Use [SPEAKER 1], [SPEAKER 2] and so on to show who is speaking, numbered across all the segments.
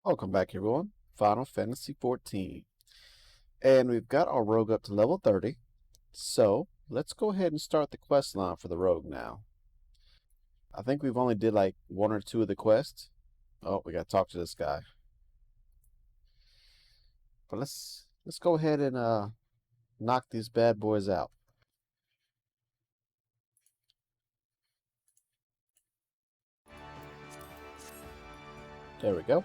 [SPEAKER 1] Welcome back, everyone. Final Fantasy XIV. And we've got our rogue up to level 30. So, let's go ahead and start the quest line for the rogue now. I think we've only did like one or two of the quests. Oh, we got to talk to this guy. But let's go ahead and knock these bad boys out. There we go.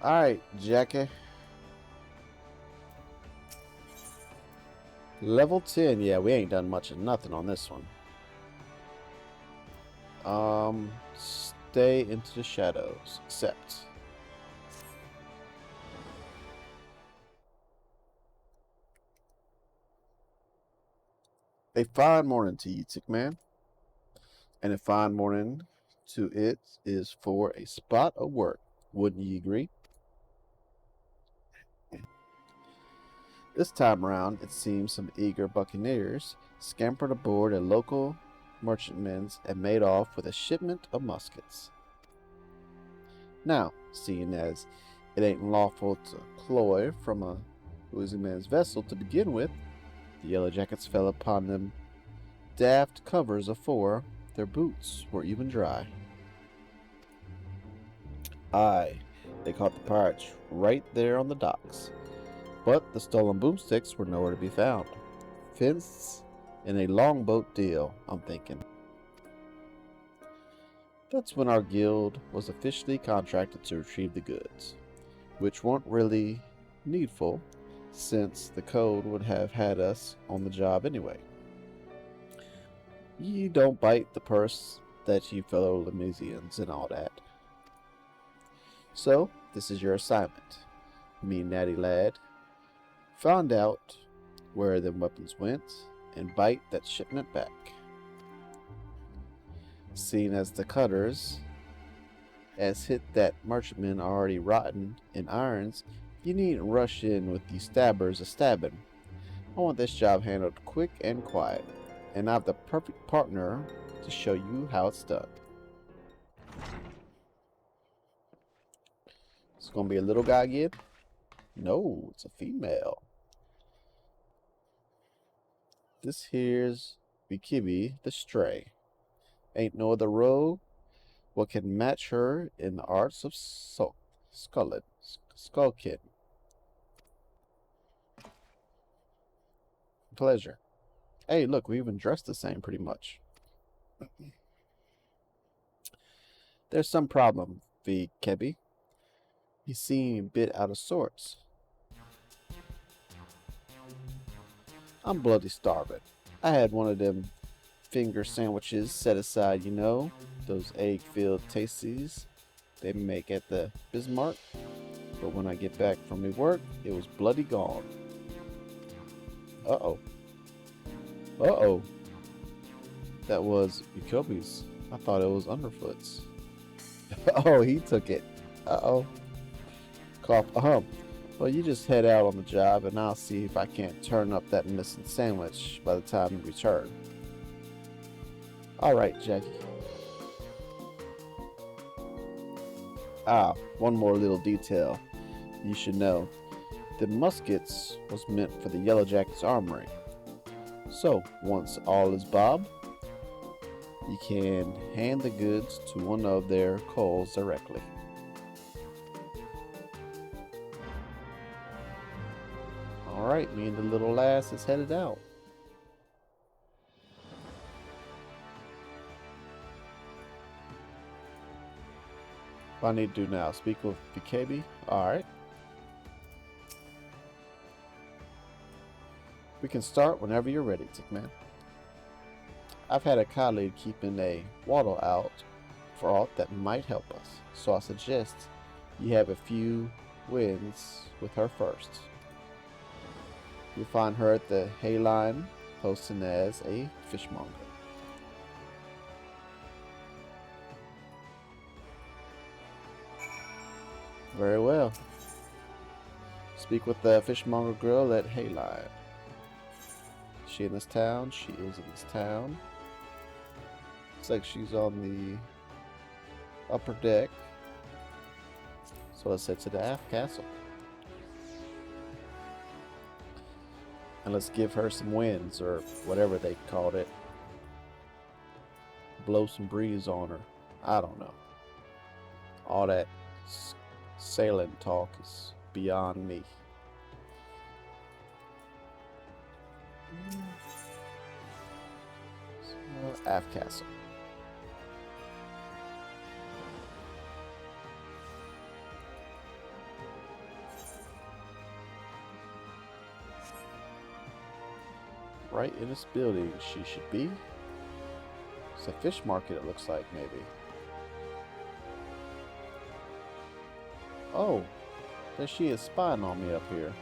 [SPEAKER 1] Alright, Jackie. Level 10. Yeah, we ain't done much of nothing on this one. Stay into the shadows. Accept. A fine morning to you, Tick Man. And a fine morning to it is for a spot of work. Wouldn't you agree? This time around, it seems some eager buccaneers scampered aboard a local merchantman's and made off with a shipment of muskets. Now, seeing as it ain't lawful to cloy from a losing man's vessel to begin with, the Yellow Jackets fell upon them daft covers afore their boots were even dry. Aye, they caught the pirates right there on the docks. But the stolen boomsticks were nowhere to be found. Fenced in a longboat deal, I'm thinking. That's when our guild was officially contracted to retrieve the goods, which weren't really needful, since the code would have had us on the job anyway. You don't bite the purse that you fellow Lemesians and all that. So, this is your assignment, me natty lad. Find out where them weapons went and bite that shipment back. Seeing as the cutters has hit that merchantman already rotten in irons, you needn't rush in with the stabbers a stabbing. I want this job handled quick and quiet, and I have the perfect partner to show you how it's done. It's gonna be a little guy again? No, it's a female. This here's Bikibi the Stray. Ain't no other rogue what can match her in the arts of skullkin. Pleasure. Hey, look, we even dressed the same pretty much. There's some problem, Kebi. You seem a bit out of sorts. I'm bloody starving. I had one of them finger sandwiches set aside, you know, those egg-filled tasties they make at the Bismarck. But when I get back from my work, it was bloody gone. Uh-oh. Uh-oh. That was Jacoby's. I thought it was Underfoot's. Oh, he took it. Uh-oh. Cough. Well, you just head out on the job, and I'll see if I can't turn up that missing sandwich by the time you return. All right, Jackie. One more little detail you should know. The muskets was meant for the Yellow Jackets' armory. So, once all is bob, you can hand the goods to one of their coals directly. Alright, me and the little lass is headed out. What I need to do now? Speak with BKB? Alright. We can start whenever you're ready, Tickman. I've had a colleague keeping a waddle out for aught that might help us, so I suggest you have a few wins with her first. You'll find her at the Hayline, posting as a fishmonger. Very well. Speak with the fishmonger girl at Hayline. Is she in this town? She is in this town. Looks like she's on the upper deck. So let's head to the Aft Castle. And let's give her some winds, or whatever they called it. Blow some breeze on her. I don't know. All that sailing talk is beyond me. So, Aft Castle. Right in this building she should be. It's a fish market, it looks like, maybe. Oh, there she is spying on me up here.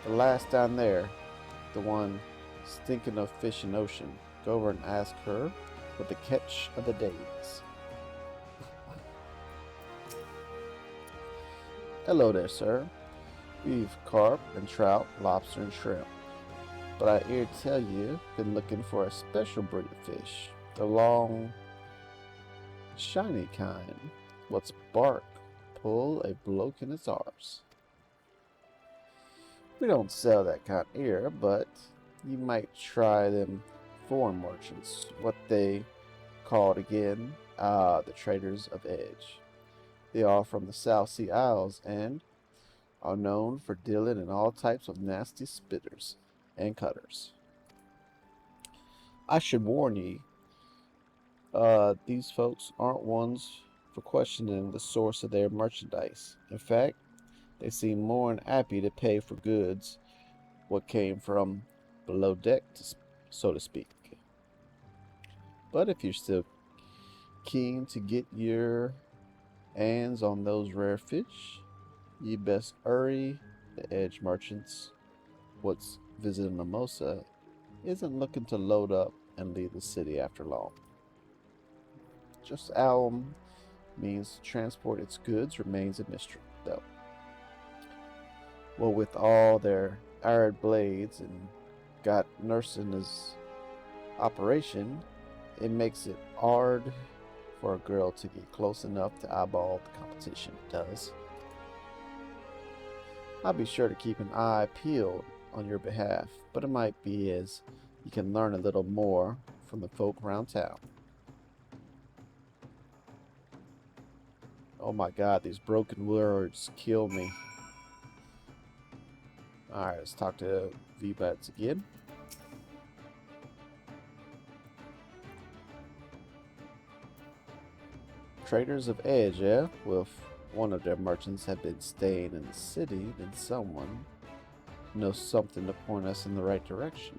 [SPEAKER 1] The last down there, the one stinking of fish in ocean. Go over and ask her for the catch of the days. Hello there, sir. We've carp and trout, lobster and shrimp. But I hear tell you, been looking for a special breed of fish. The long, shiny kind. What's bark? Pull a bloke and it's ours. We don't sell that kind here, but you might try them foreign merchants. What they called again? The traders of edge. They are from the South Sea Isles and are known for dealing in all types of nasty spitters and cutters. I should warn ye, these folks aren't ones for questioning the source of their merchandise. In fact, they seem more than happy to pay for goods what came from below deck, so to speak. But if you're still keen to get your hands on those rare fish, you best hurry. The edge merchants what's visiting Mimosa isn't looking to load up and leave the city after long. Just how means to transport its goods remains a mystery, though. Well, with all their iron blades and got nursing his operation, it makes it hard for a girl to get close enough to eyeball the competition. It does. I'll be sure to keep an eye peeled on your behalf, but it might be as you can learn a little more from the folk around town. Oh my god, these broken words kill me. Alright, let's talk to V-Buds again. Traders of Edge, yeah? Well, if one of their merchants had been staying in the city, then someone knows something to point us in the right direction.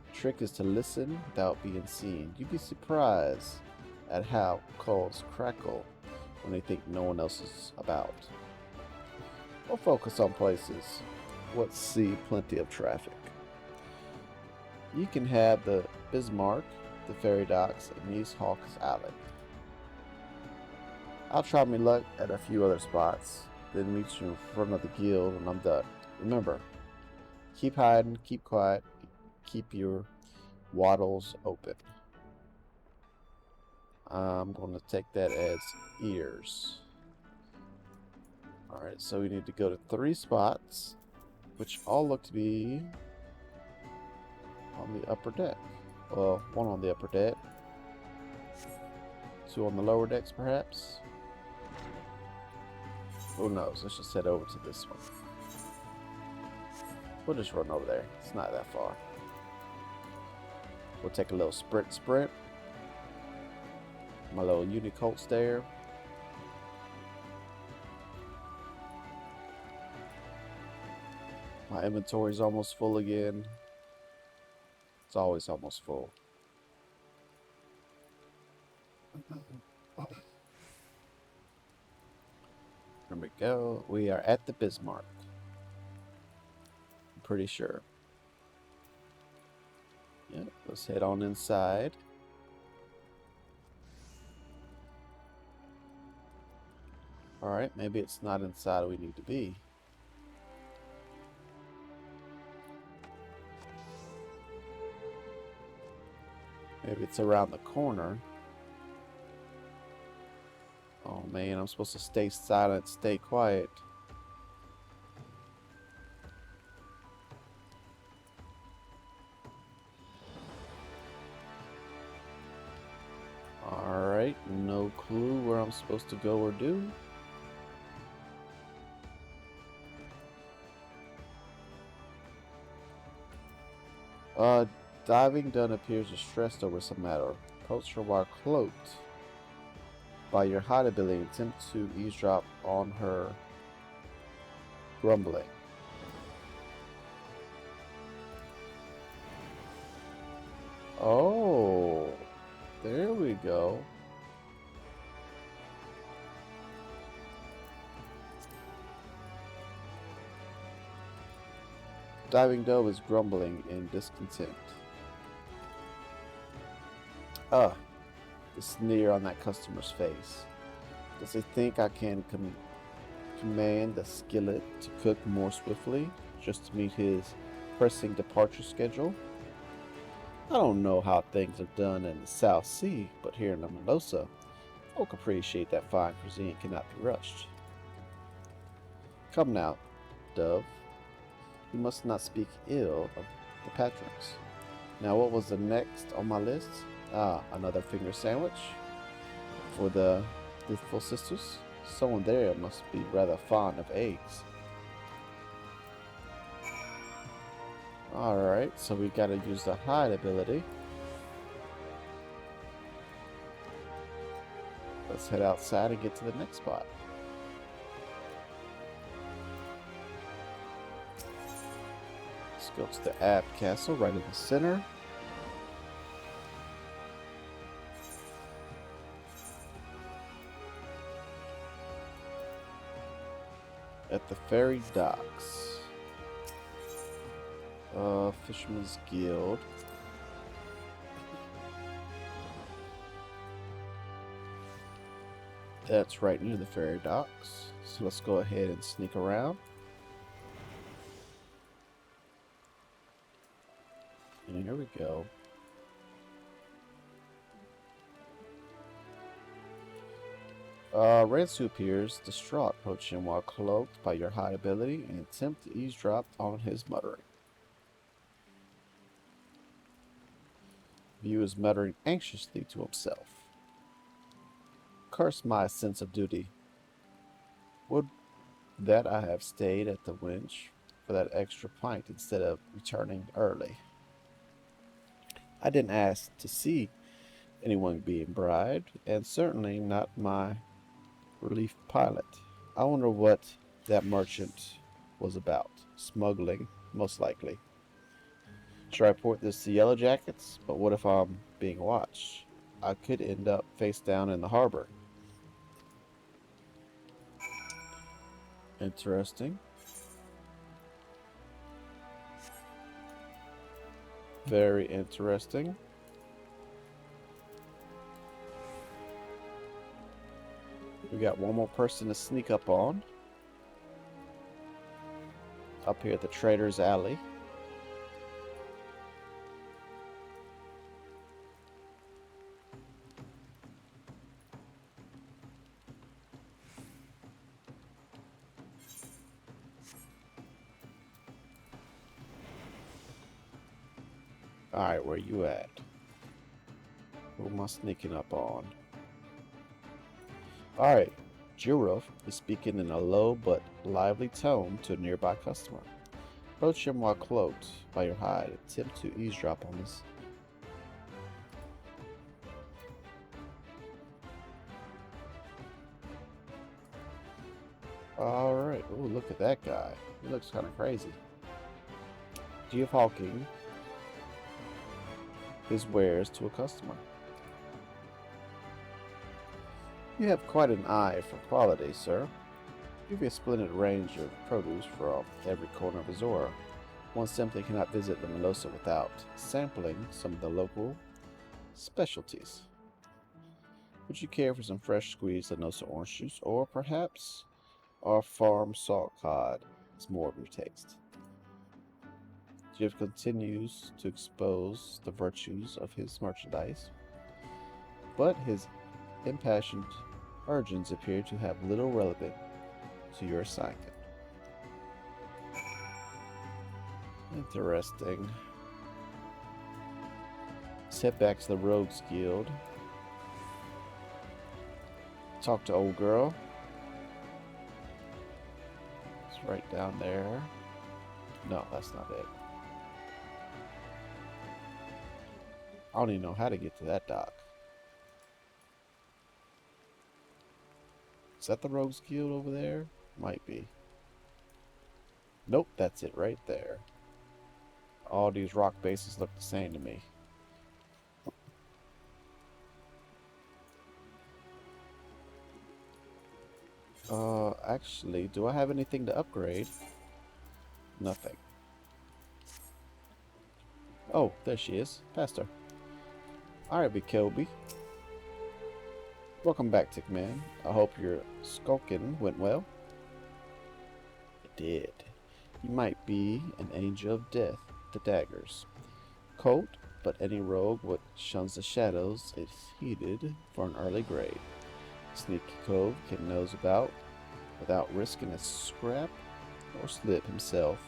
[SPEAKER 1] The trick is to listen without being seen. You'd be surprised at how calls crackle when they think no one else is about. We'll focus on places what see plenty of traffic. You can have the Bismarck, the ferry docks, and East Hawks Island. I'll try my luck at a few other spots, then meet you in front of the guild when I'm done. Remember, keep hiding, keep quiet, keep your waddles open. I'm going to take that as ears. Alright, so we need to go to 3 spots, which all look to be on the upper deck. Well, 1 on the upper deck, 2 on the lower decks perhaps. Who knows? Let's just head over to this one. We'll just run over there. It's not that far. We'll take a little sprint. My little Unicolt's there. My inventory's almost full again. It's always almost full. Here we go. We are at the Bismarck. I'm pretty sure. Yep, let's head on inside. Alright, maybe it's not inside we need to be. Maybe it's around the corner. Oh man, I'm supposed to stay silent, stay quiet. Alright, no clue where I'm supposed to go or do. Diving Dun appears distressed over some matter. Approach her while cloaked by your hide ability and attempt to eavesdrop on her grumbling. Oh, there we go. Diving Dove is grumbling in discontent. The sneer on that customer's face. Does he think I can command the skillet to cook more swiftly just to meet his pressing departure schedule? I don't know how things are done in the South Sea, but here in Melosa, folk appreciate that fine cuisine cannot be rushed. Come now, Dove. You must not speak ill of the patrons. Now, what was the next on my list? Another finger sandwich for the youthful sisters. Someone there must be rather fond of eggs. Alright, so we gotta use the hide ability. Let's head outside and get to the next spot. Let's go to the Abbot Castle right in the center. At the ferry docks. Fisherman's Guild. That's right near the ferry docks. So let's go ahead and sneak around. And here we go. Ransu appears distraught, approach him while cloaked by your hide ability and attempt to eavesdrop on his muttering. View is muttering anxiously to himself. Curse my sense of duty. Would that I have stayed at the winch for that extra pint instead of returning early. I didn't ask to see anyone being bribed, and certainly not my relief pilot. I wonder what that merchant was about. Smuggling, most likely. Should I report this to Yellow Jackets? But what if I'm being watched? I could end up face down in the harbor. Interesting. Very interesting. We got one more person to sneak up on. Up here at the Trader's Alley. Alright, where you at? Who am I sneaking up on? Alright, Jurov is speaking in a low but lively tone to a nearby customer. Approach him while cloaked by your hide. Attempt to eavesdrop on this. Alright, oh look at that guy. He looks kind of crazy. Hawking his wares to a customer. You have quite an eye for quality, sir. You have a splendid range of produce from every corner of Eorzea. One simply cannot visit the Melosa without sampling some of the local specialties. Would you care for some fresh squeezed Lenosa orange juice, or perhaps our farm salt cod is more of your taste? Jiv continues to expose the virtues of his merchandise, but his impassioned urgings appear to have little relevance to your assignment. Interesting. Let's head back to the Rogues Guild. Talk to old girl. It's right down there. No, that's not it. I don't even know how to get to that dock. Is that the Rogues Guild over there? Might be. Nope, that's it right there. All these rock bases look the same to me. Actually, do I have anything to upgrade? Nothing. Oh, there she is. Past her. Alright, Kobe. Welcome back, Tickman. I hope your skulking went well. It did. You might be an angel of death, the daggers. Cold, but any rogue what shuns the shadows is heated for an early grave. Sneaky Cove can nose about without risking a scrap or slip himself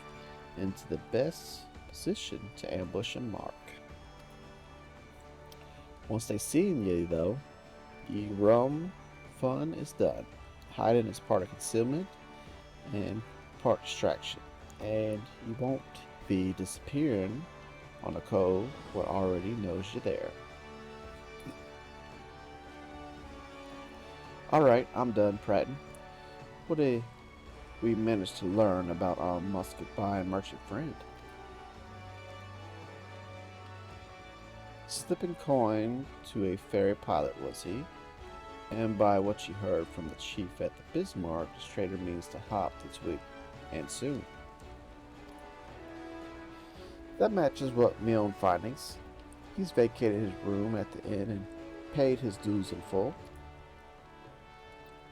[SPEAKER 1] into the best position to ambush and mark. Once they see ye though, ye rum fun is done. Hiding is part of concealment and part distraction, and you won't be disappearing on a cove what already knows you're there. Alright, I'm done prating. What did we manage to learn about our musket buying merchant friend? Slipping coin to a ferry pilot was he, and by what you heard from the chief at the Bismarck, this trader means to hop this week, and soon. That matches what my own findings. He's vacated his room at the inn and paid his dues in full.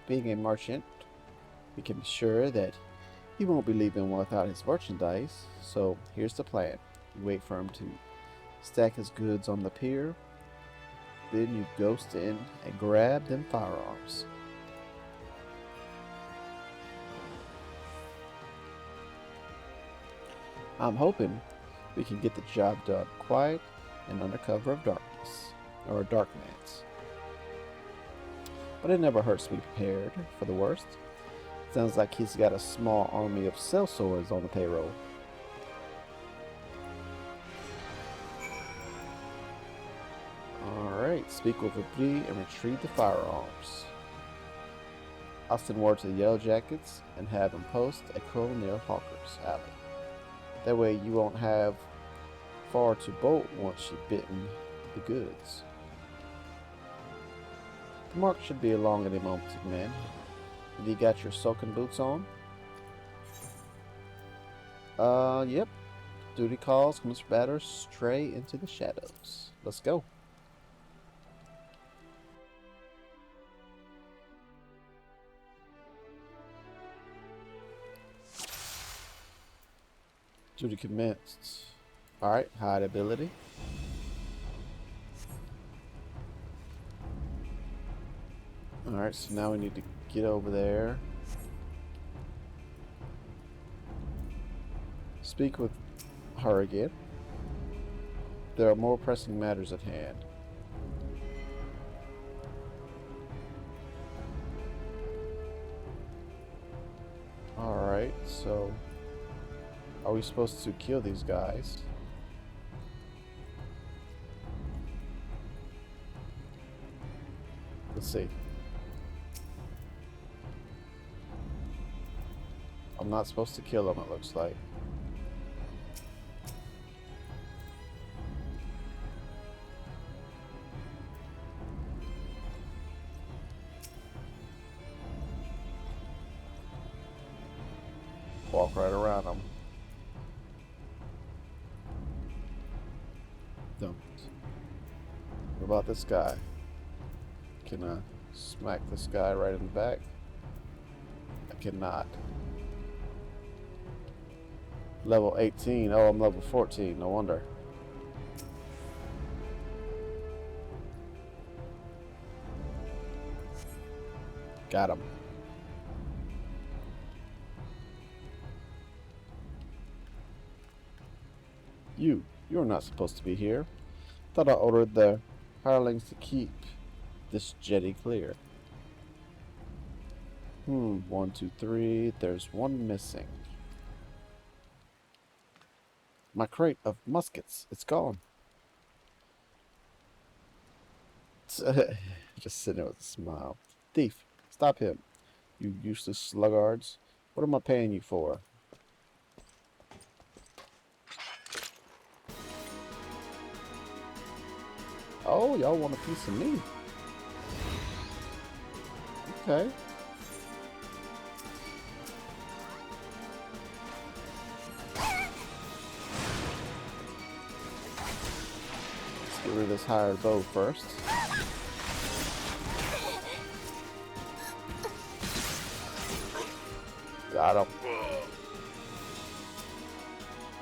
[SPEAKER 1] Being a merchant, we can be sure that he won't be leaving without his merchandise, so here's the plan. You wait for him to stack his goods on the pier, then you ghost in and grab them firearms. I'm hoping we can get the job done quiet and under cover of darkness, or dark man's. But it never hurts to be prepared for the worst. Sounds like he's got a small army of sellswords on the payroll. Alright, speak with Abri and retrieve the firearms. I'll send word to the Yellow Jackets and have them post a call near Hawker's Alley. That way you won't have far to bolt once you've bitten the goods. The mark should be along any moment, man. Have you got your soaking boots on? Yep. Duty calls, comes batter, stray into the shadows. Let's go. Duty commenced. Alright, hide ability. Alright, so now we need to get over there. Speak with her again. There are more pressing matters at hand. Alright, so are we supposed to kill these guys? Let's see. I'm not supposed to kill them, it looks like. Walk right around them. Don't. What about this guy? Can I smack this guy right in the back? I cannot. Level 18. Oh, I'm level 14. No wonder. Got him. You're not supposed to be here. Thought I ordered the hirelings to keep this jetty clear. 1, 2, 3. There's one missing. My crate of muskets. It's gone. Just sitting there with a smile. Thief, stop him. You useless sluggards. What am I paying you for? Oh, y'all want a piece of me. Okay. Let's get rid of this hired bow first. Got him.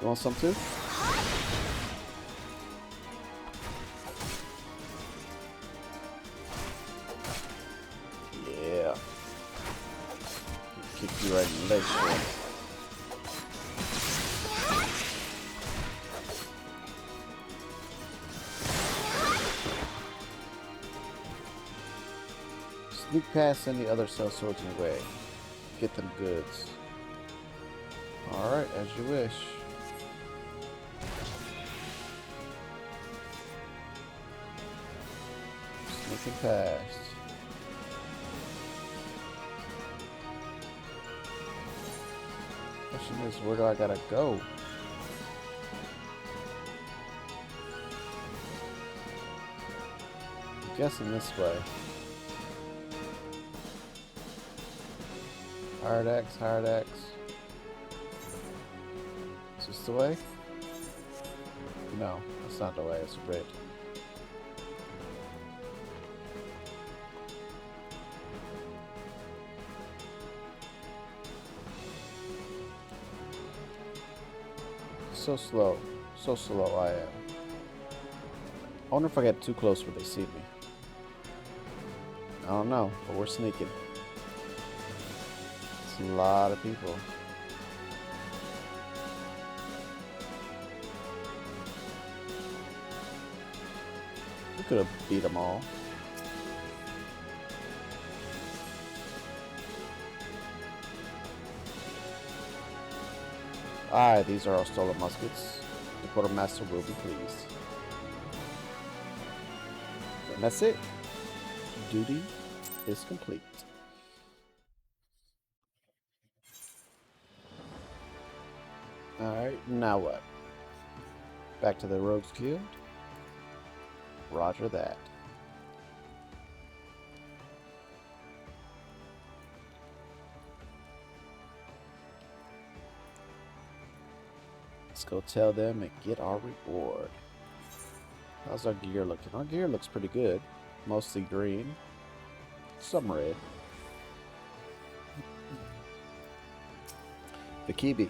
[SPEAKER 1] You want some too? Yeah. Kick you right in the leg, boy. Sneak past any other sell swords in your way. Get them goods. Alright, as you wish. Sneaking past. Question is, where do I gotta go? I'm guessing this way. Hired axe, hired axe. Is this the way? No, that's not the way, it's red. So slow I am. I wonder if I get too close where they see me. I don't know, but we're sneaking. It's a lot of people. We could have beat them all. Aye, these are our stolen muskets. The quartermaster will be pleased. And that's it. Duty is complete. Alright, now what? Back to the Rogues Guild? Roger that. Let's go tell them and get our reward. How's our gear looking? Our gear looks pretty good. Mostly green. Some red. The Kibi.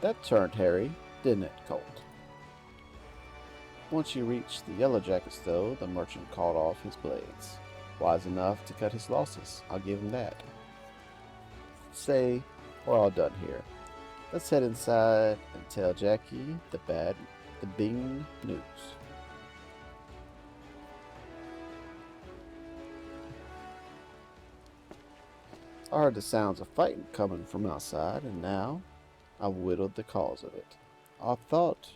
[SPEAKER 1] That turned hairy, didn't it, Colt? Once you reached the Yellow Jackets, though, the merchant called off his blades. Wise enough to cut his losses, I'll give him that. Say, we're all done here. Let's head inside and tell Jackie the bing news. I heard the sounds of fighting coming from outside, and now I've whittled the cause of it. I thought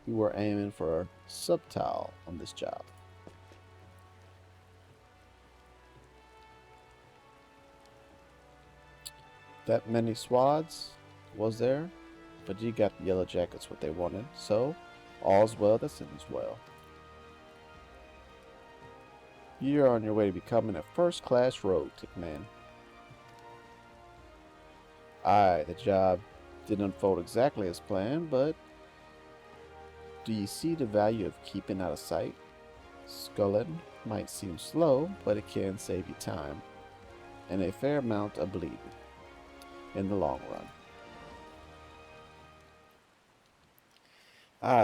[SPEAKER 1] you were aiming for a subtile on this job. That many swads was there, but you got the Yellow Jackets what they wanted, so all's well that ends well. You're on your way to becoming a first-class rogue, man. Aye, the job didn't unfold exactly as planned, but do you see the value of keeping out of sight? Sculling might seem slow, but it can save you time and a fair amount of bleeding in the long run.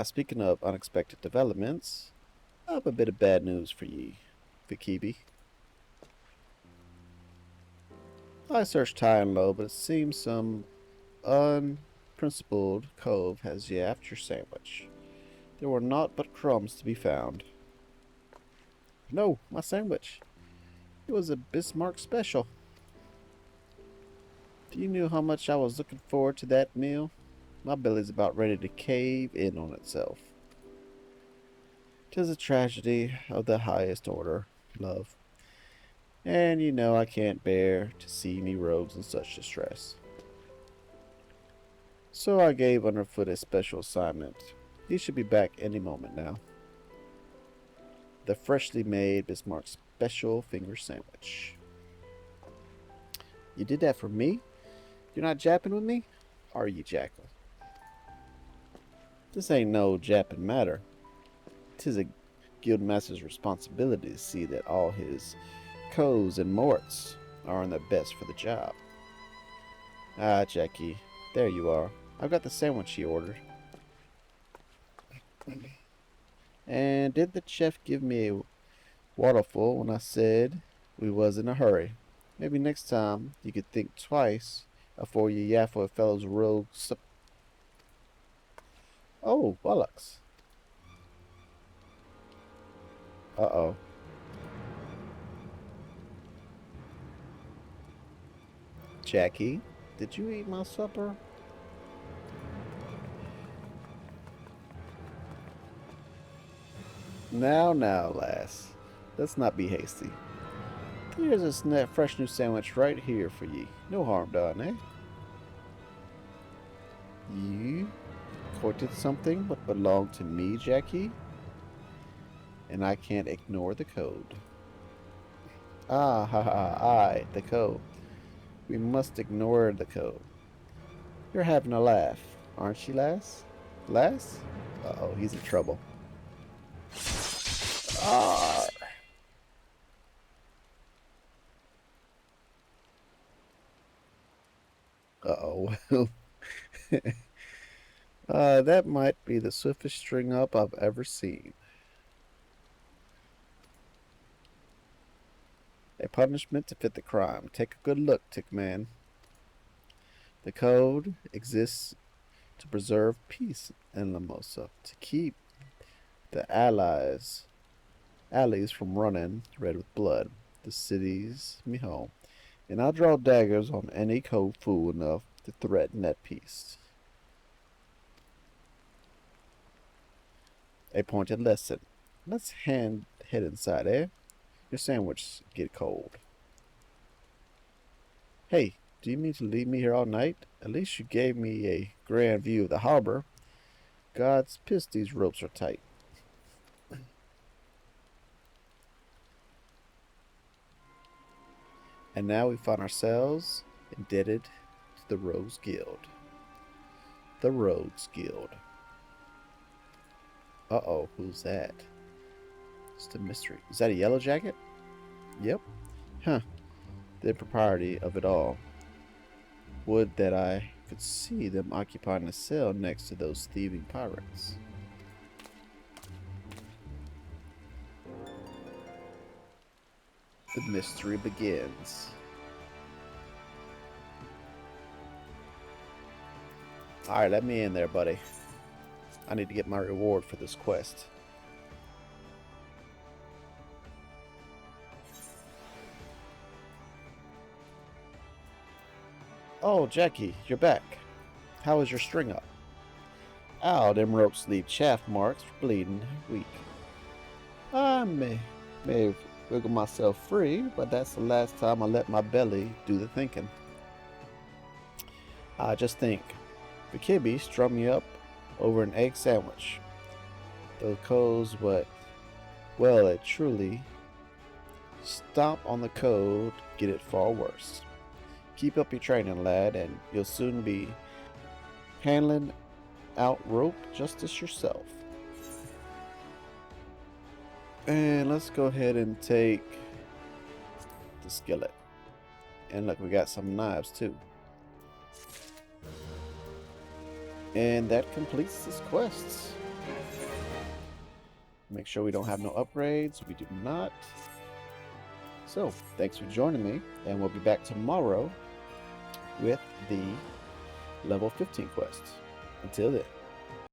[SPEAKER 1] Speaking of unexpected developments, I have a bit of bad news for ye, Vikibi. I searched high and low, but it seems some unprincipled cove has yapped your sandwich. There were naught but crumbs to be found. No, my sandwich. It was a Bismarck special. Do you know how much I was looking forward to that meal? My belly's about ready to cave in on itself. 'Tis a tragedy of the highest order, love. And you know I can't bear to see any rogues in such distress. So I gave Underfoot a special assignment. He should be back any moment now. The freshly made Bismarck special finger sandwich. You did that for me? You're not japping with me? Are you, Jackal? This ain't no japping matter. 'Tis a guildmaster's responsibility to see that all his co's and morts are on their best for the job. Ah, Jackie, there you are. I've got the sandwich he ordered. And did the chef give me a waterful when I said we was in a hurry? Maybe next time you could think twice afore you yaffle a fellow's rogue Oh, bollocks. Uh-oh. Jackie, did you eat my supper? Now, lass. Let's not be hasty. Here's a fresh new sandwich right here for ye. No harm done, eh? You courted something what belonged to me, Jackie? And I can't ignore the code. Ah, ha ha, aye, the code. We must ignore the code. You're having a laugh, aren't you, lass? Lass? Uh-oh, he's in trouble. Ah! Uh-oh. That might be the swiftest string up I've ever seen. A punishment to fit the crime. Take a good look, Tickman. The code exists to preserve peace in Lamosa, to keep the alleys from running red with blood. The city's me home, and I draw daggers on any code fool enough to threaten that peace. A pointed lesson. Let's head inside, eh? Your sandwich get cold. Hey, do you mean to leave me here all night? At least you gave me a grand view of the harbor. God's pissed these ropes are tight. And now we find ourselves indebted to the Rogues Guild. The Rogues Guild. Uh-oh, who's that? It's the mystery. Is that a yellow jacket? Yep. Huh. The impropriety of it all. Would that I could see them occupying a cell next to those thieving pirates. The mystery begins. Alright, let me in there, buddy. I need to get my reward for this quest. Oh, Jackie, you're back. How is your string up? Ow, them ropes leave chaff marks for bleeding weak. I may have wiggled myself free, but that's the last time I let my belly do the thinking. Just think. The kibby strung me up over an egg sandwich. The codes what? Well, it truly stomp on the code, get it far worse. Keep up your training, lad, and you'll soon be handling out rope justice yourself. And let's go ahead and take the skillet. And look, we got some knives too. And that completes this quest. Make sure we don't have no upgrades. We do not. So, thanks for joining me, and we'll be back tomorrow with the level 15 quest. Until then.